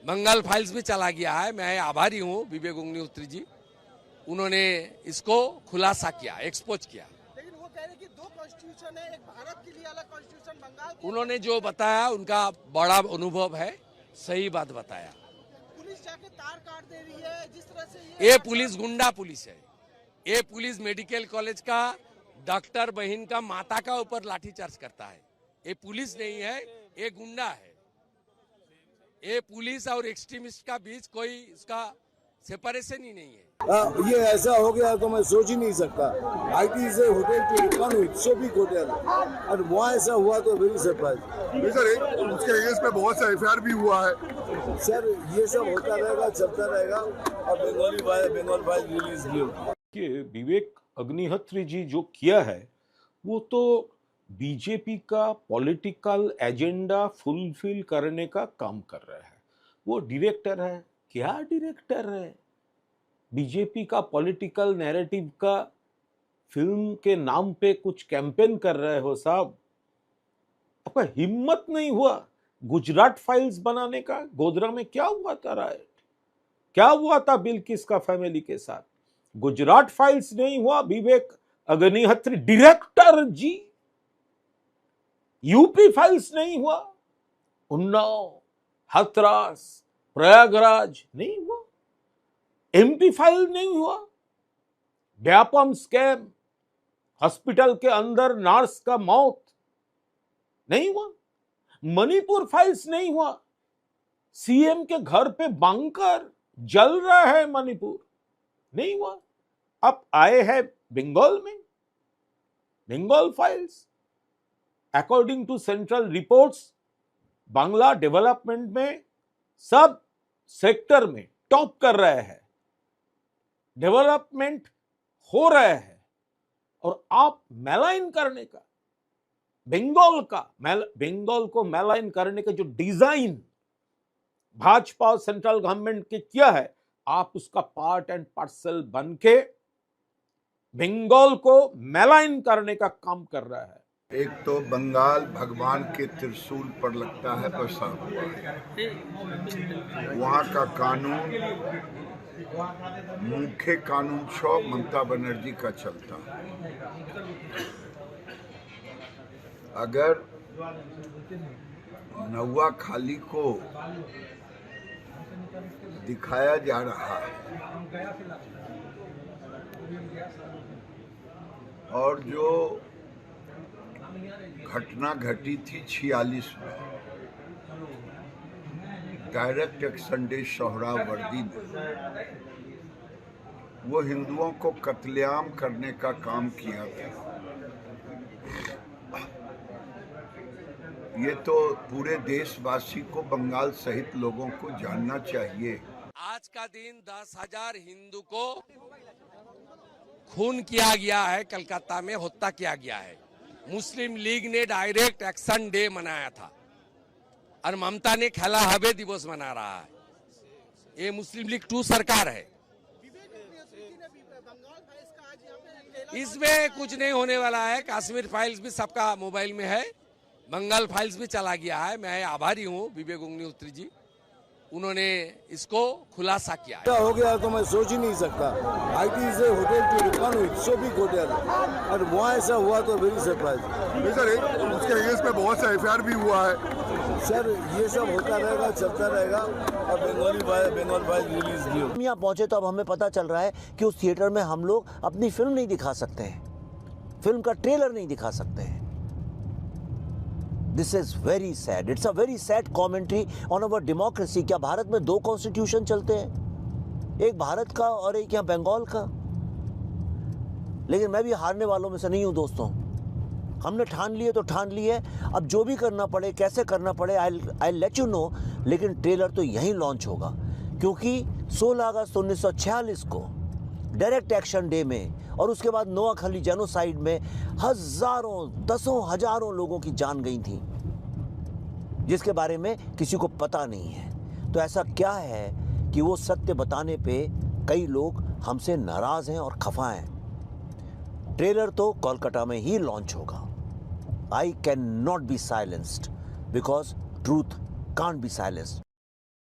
Bengal files भी चला गया है। मैं आभारी हूँ विवेक अग्निहोत्री जी, उन्होंने इसको खुलासा किया, एक्सपोज किया। लेकिन वो कह रहे कि दो कॉन्स्टिट्यूशन है, एक भारत के लिए अलग कॉन्स्टिट्यूशन, बंगाल के। उन्होंने जो बताया उनका बड़ा अनुभव है, सही बात बताया। पुलिस जाके तार काट दे रही है जिस तरह से ये पुलिस गुंडा पुलिस है। ये पुलिस मेडिकल कॉलेज का डॉक्टर बहन का माता का ऊपर लाठीचार्ज करता है। ये पुलिस नहीं है, ये गुंडा है। ये पुलिस और एक्सट्रीमिस्ट का बीच कोई इसका सेपरेशन ही नहीं है। ये ऐसा हो गया तो मैं सोच ही नहीं सकता। IT से होटल टू इकोनॉमिक शोपिक होटल, और वहाँ ऐसा हुआ तो वेरी सरप्राइज। सर उसके अगेंस्ट पे बहुत सा FIR भी हुआ है। सर ये सब होता रहेगा, चलता रहेगा, और बंगाल फाइल रिलीज भी होगी। कि विवेक अग्निहोत्री जी जो किया है वो तो बीजेपी का पॉलिटिकल एजेंडा फुलफिल करने का काम कर रहा है। वो डायरेक्टर है, क्या डायरेक्टर है? बीजेपी का पॉलिटिकल नैरेटिव का फिल्म के नाम पे कुछ कैंपेन कर रहे हो साहब। आपका हिम्मत नहीं हुआ गुजरात फाइल्स बनाने का? गोधरा में क्या हुआ था राइट? क्या हुआ था बिल्किस का फैमिली के साथ? गुजरात फाइल्स नहीं हुआ। विवेक अग्निहोत्री डायरेक्टर जी। यूपी फाइल्स नहीं हुआ। उन्नाव, हाथरस, प्रयागराज नहीं हुआ। MP फाइल नहीं हुआ। व्यापम स्कैम, हॉस्पिटल के अंदर नर्स का मौत नहीं हुआ। मणिपुर फाइल्स नहीं हुआ। CM के घर पे बंकर जल रहा है, मणिपुर नहीं हुआ। अब आए हैं बंगाल में Bengal files. According to central reports, Bangla development में सब सेक्टर में टॉप कर रहे हैं, डेवलपमेंट हो रहे हैं। और आप मैलाइन करने का बंगाल को मैलाइन करने का जो डिजाइन भाजपा और सेंट्रल गवर्नमेंट के किया है, आप उसका पार्ट एंड पार्सल बन के बंगाल को मैलाइन करने का काम कर रहा है। एक तो बंगाल भगवान के त्रिशूल पर लगता है, बसा हुआ है। वहाँ का कानून मुख्य कानून छो ममता बनर्जी का चलता है। अगर नौवा खाली को दिखाया जा रहा है और जो घटना घटी थी 46 में डायरेक्ट एक्शन डे सोहरावर्दी में, वो हिंदुओं को कत्लेआम करने का काम किया था। ये तो पूरे देशवासी को, बंगाल सहित लोगों को जानना चाहिए। आज का दिन 10,000 हिंदू को खून किया गया है, कलकत्ता में हत्या किया गया है। मुस्लिम लीग ने डायरेक्ट एक्शन डे मनाया था और ममता ने खेला हबे दिवस मना रहा है। ये मुस्लिम लीग 2 सरकार है। इसमें कुछ नहीं होने वाला है। कश्मीर फाइल्स भी सबका मोबाइल में है, बंगाल फाइल्स भी चला गया है। मैं आभारी हूँ विवेक अग्निहोत्री जी, उन्होंने इसको खुलासा किया। ऐसा हो गया तो मैं सोच ही नहीं सकता। IT से होटल टू इकोनॉमिक शोपिक होटल, और वहाँ ऐसा हुआ तो वेरी सरप्राइज। सर उसके अगेंस्ट पे बहुत सा FIR भी हुआ है। सर ये सब होता रहेगा, चलता रहेगा, और बंगाल फाइल रिलीज भी होगी। हम यहाँ पहुँचे तो अब हमें पता चल रहा है कि उस थिएटर में हम लोग अपनी फिल्म नहीं दिखा सकते हैं, फिल्म का ट्रेलर नहीं दिखा सकते हैं। This is very sad. It's a very sad commentary on our democracy. क्या भारत में 2 कॉन्स्टिट्यूशन चलते हैं, एक भारत का और एक यहाँ बंगाल का? लेकिन मैं भी हारने वालों में से नहीं हूँ दोस्तों। हमने ठान लिए तो ठान लिए, अब जो भी करना पड़े, कैसे करना पड़े, आई लेट यू नो। लेकिन ट्रेलर तो यहीं लॉन्च होगा, क्योंकि 16 अगस्त 1946 को डायरेक्ट एक्शन डे में और उसके बाद नोआखली जेनोसाइड में हजारों, दसों हजारों लोगों की जान गई थी, जिसके बारे में किसी को पता नहीं है। तो ऐसा क्या है कि वो सत्य बताने पे कई लोग हमसे नाराज हैं और खफा हैं। ट्रेलर तो कोलकाता में ही लॉन्च होगा। I can not be silenced because truth can't be silenced.